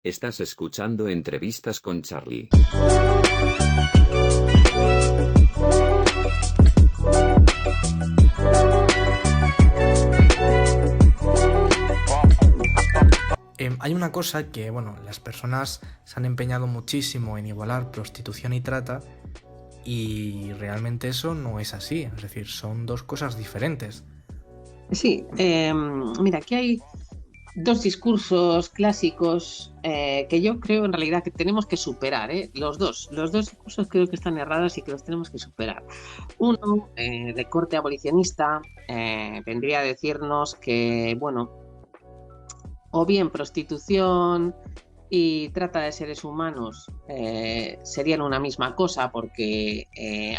Estás escuchando Entrevistas con Charlie. Hay una cosa que, las personas se han empeñado muchísimo en igualar prostitución y trata, y realmente eso no es así, es decir, son dos cosas diferentes. Sí, mira, aquí hay dos discursos clásicos que yo creo en realidad que tenemos que superar, ¿eh? Los dos discursos creo que están errados y que los tenemos que superar. Uno, de corte abolicionista, vendría a decirnos que, o bien prostitución y trata de seres humanos serían una misma cosa porque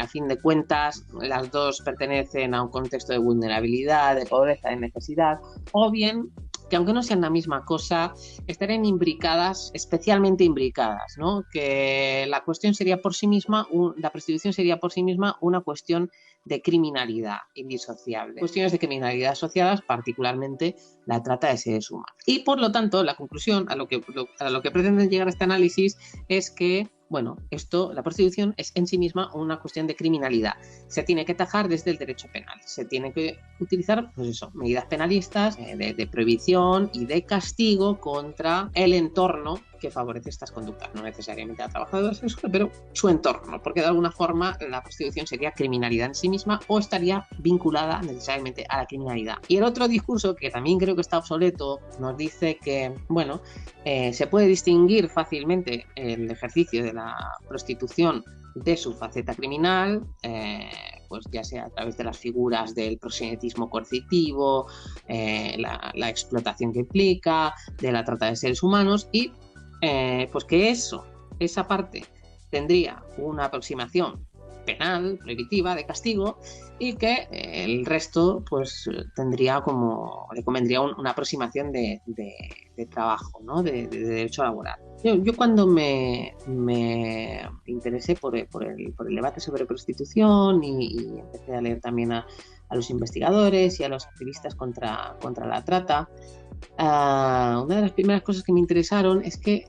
a fin de cuentas las dos pertenecen a un contexto de vulnerabilidad, de pobreza, de necesidad, o bien que aunque no sean la misma cosa, estarían imbricadas, especialmente imbricadas, ¿no? Que la cuestión sería por sí misma, la prostitución sería por sí misma una cuestión de criminalidad indisociable. Cuestiones de criminalidad asociadas particularmente la trata de seres humanos. Y por lo tanto, la conclusión a lo que pretenden llegar a este análisis es que la prostitución es en sí misma una cuestión de criminalidad. Se tiene que tajar desde el derecho penal. Se tiene que utilizar, medidas penalistas de prohibición y de castigo contra el entorno que favorece estas conductas. No necesariamente a trabajadores sexuales, pero su entorno, porque de alguna forma la prostitución sería criminalidad en sí misma o estaría vinculada necesariamente a la criminalidad. Y el otro discurso, que también creo que está obsoleto, nos dice que, se puede distinguir fácilmente el ejercicio de la prostitución de su faceta criminal, pues ya sea a través de las figuras del proxenetismo coercitivo, la explotación que implica, de la trata de seres humanos, y pues que esa parte tendría una aproximación penal, prohibitiva, de castigo, y que el resto pues le convendría una aproximación de trabajo, ¿no? de derecho laboral. Yo cuando me interesé por el debate sobre prostitución y empecé a leer también a los investigadores y a los activistas contra la trata, una de las primeras cosas que me interesaron es que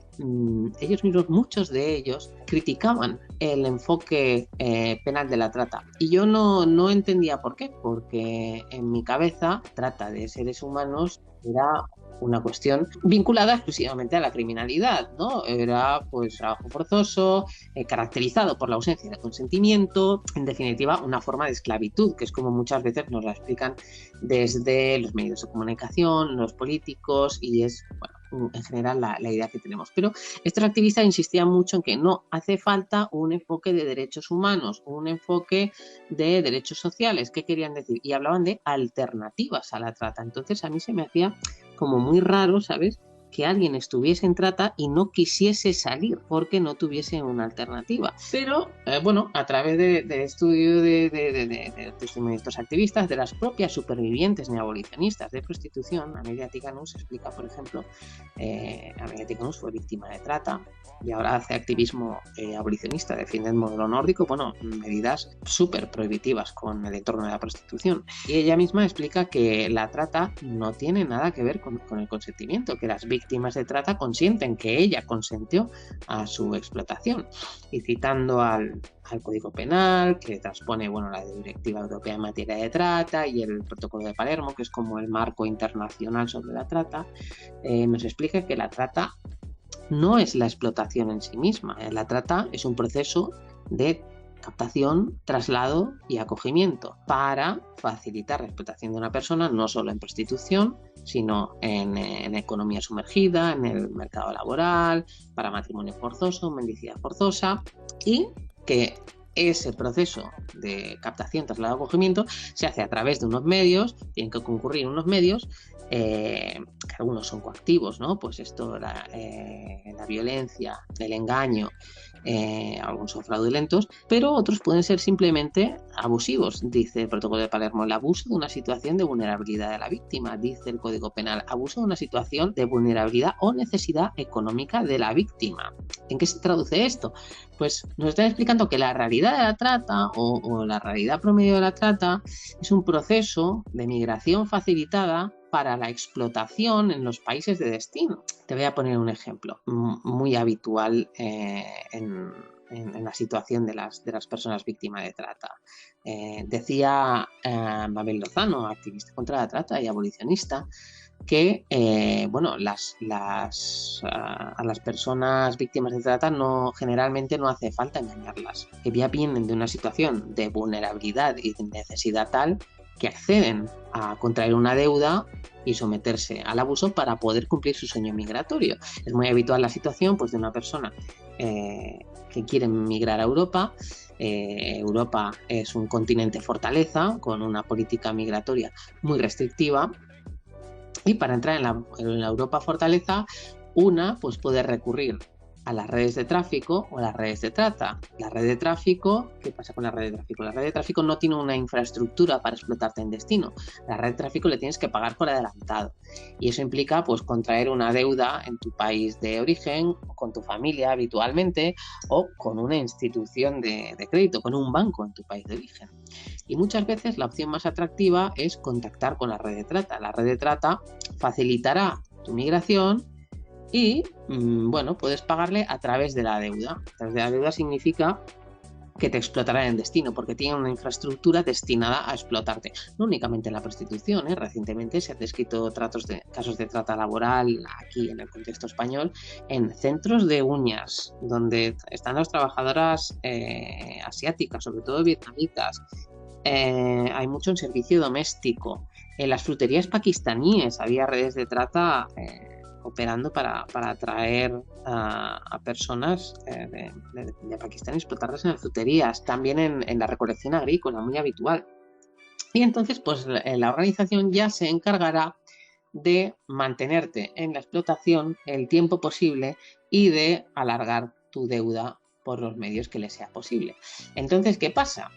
ellos mismos, muchos de ellos, criticaban el enfoque penal de la trata. Y yo no entendía por qué, porque en mi cabeza trata de seres humanos era una cuestión vinculada exclusivamente a la criminalidad, ¿no? Era pues trabajo forzoso, caracterizado por la ausencia de consentimiento, en definitiva una forma de esclavitud, que es como muchas veces nos la explican desde los medios de comunicación, los políticos, y es, en general la idea que tenemos. Pero estos activistas insistían mucho en que no hace falta un enfoque de derechos humanos, un enfoque de derechos sociales. ¿Qué querían decir? Y hablaban de alternativas a la trata. Entonces a mí se me hacía como muy raro, ¿sabes?, que alguien estuviese en trata y no quisiese salir porque no tuviese una alternativa. Pero, a través del estudio de estos activistas, de las propias supervivientes neoabolicionistas de prostitución, Amelia Tiganus explica, por ejemplo, Amelia Tiganus fue víctima de trata y ahora hace activismo abolicionista, defiende el modelo nórdico, medidas súper prohibitivas con el entorno de la prostitución. Y ella misma explica que la trata no tiene nada que ver con el consentimiento, que las víctimas de trata consienten, que ella consentió a su explotación. Y citando al Código Penal, que transpone la Directiva Europea en materia de trata y el Protocolo de Palermo, que es como el marco internacional sobre la trata, nos explica que la trata no es la explotación en sí misma. La trata es un proceso de captación, traslado y acogimiento para facilitar la explotación de una persona, no solo en prostitución, sino en economía sumergida, en el mercado laboral, para matrimonio forzoso, mendicidad forzosa, y que ese proceso de captación, traslado y acogimiento se hace a través de unos medios, tienen que concurrir unos medios, que algunos son coactivos, ¿no? Pues esto, la violencia, el engaño, algunos son fraudulentos, pero otros pueden ser simplemente abusivos, dice el Protocolo de Palermo. El abuso de una situación de vulnerabilidad de la víctima, dice el Código Penal. Abuso de una situación de vulnerabilidad o necesidad económica de la víctima. ¿En qué se traduce esto? Pues nos están explicando que la realidad de la trata o la realidad promedio de la trata es un proceso de migración facilitada para la explotación en los países de destino. Te voy a poner un ejemplo muy habitual en la situación de las personas víctimas de trata. Decía Mabel Lozano, activista contra la trata y abolicionista, que a las personas víctimas de trata generalmente no hace falta engañarlas, que ya vienen de una situación de vulnerabilidad y de necesidad tal que acceden a contraer una deuda y someterse al abuso para poder cumplir su sueño migratorio. Es muy habitual la situación, pues, de una persona que quiere migrar a Europa. Europa es un continente fortaleza con una política migratoria muy restrictiva, y para entrar en la Europa fortaleza, pues puede recurrir a las redes de tráfico o a las redes de trata. La red de tráfico, ¿qué pasa con la red de tráfico? La red de tráfico no tiene una infraestructura para explotarte en destino. La red de tráfico le tienes que pagar por adelantado, y eso implica, pues, contraer una deuda en tu país de origen, con tu familia habitualmente, o con una institución de crédito, con un banco en tu país de origen. Y muchas veces la opción más atractiva es contactar con la red de trata. La red de trata facilitará tu migración y, puedes pagarle a través de la deuda. A través de la deuda significa que te explotarán en destino, porque tienen una infraestructura destinada a explotarte. No únicamente en la prostitución, recientemente se han descrito casos de trata laboral aquí en el contexto español, en centros de uñas, donde están las trabajadoras asiáticas, sobre todo vietnamitas. Hay mucho en servicio doméstico. En las fruterías pakistaníes había redes de trata operando para atraer a personas de Pakistán y explotarlas en las fruterías. También en la recolección agrícola, muy habitual. Y entonces, pues, la organización ya se encargará de mantenerte en la explotación el tiempo posible y de alargar tu deuda por los medios que le sea posible. Entonces, ¿qué pasa?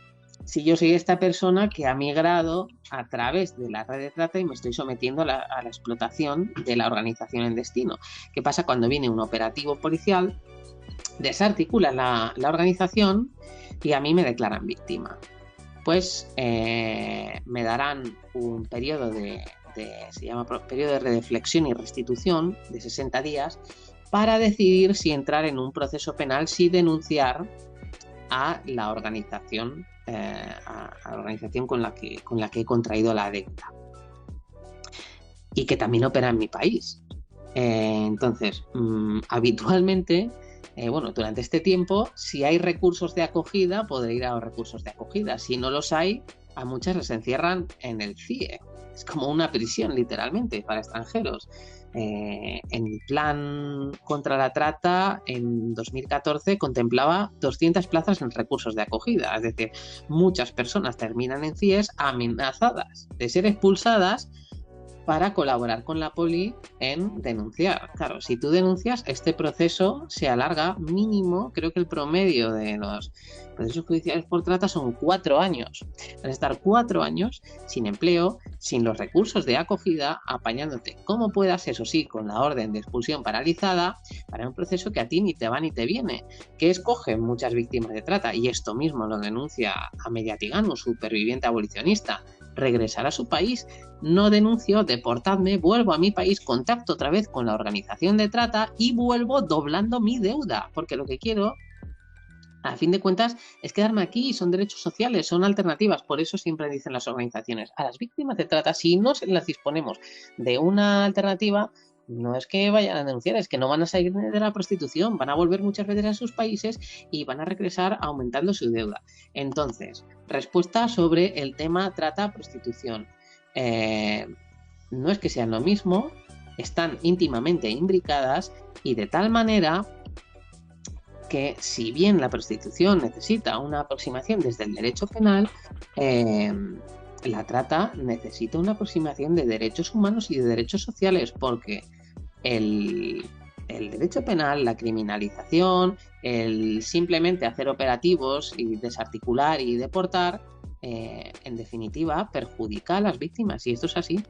Si yo soy esta persona que ha migrado a través de la red de trata y me estoy sometiendo a la explotación de la organización en destino, ¿qué pasa cuando viene un operativo policial, desarticula la organización y a mí me declaran víctima? Pues me darán un periodo se llama periodo de reflexión y restitución de 60 días para decidir si entrar en un proceso penal, si denunciar a la organización con la que he contraído la deuda y que también opera en mi país. Entonces, habitualmente, durante este tiempo, si hay recursos de acogida, podré ir a los recursos de acogida. Si no los hay, a muchas les encierran en el CIE. Es como una prisión, literalmente, para extranjeros. En el plan contra la trata, en 2014, contemplaba 200 plazas en recursos de acogida. Es decir, muchas personas terminan en CIEs amenazadas de ser expulsadas para colaborar con la poli en denunciar. Claro, si tú denuncias, este proceso se alarga mínimo. Creo que el promedio de los procesos judiciales por trata son 4 años. Vas a estar 4 años sin empleo, sin los recursos de acogida, apañándote como puedas, eso sí, con la orden de expulsión paralizada, para un proceso que a ti ni te va ni te viene, que escogen muchas víctimas de trata, y esto mismo lo denuncia Amelia Tigano, superviviente abolicionista. Regresar a su país, no denuncio, deportadme, vuelvo a mi país, contacto otra vez con la organización de trata y vuelvo doblando mi deuda, porque lo que quiero, a fin de cuentas, es quedarme aquí. Son derechos sociales, son alternativas. Por eso siempre dicen las organizaciones, a las víctimas de trata, si no las disponemos de una alternativa, no es que vayan a denunciar, es que no van a salir de la prostitución, van a volver muchas veces a sus países y van a regresar aumentando su deuda. Entonces, respuesta sobre el tema trata-prostitución. No es que sean lo mismo, están íntimamente imbricadas, y de tal manera que, si bien la prostitución necesita una aproximación desde el derecho penal, la trata necesita una aproximación de derechos humanos y de derechos sociales, porque el derecho penal, la criminalización, el simplemente hacer operativos y desarticular y deportar, en definitiva, perjudica a las víctimas, y esto es así.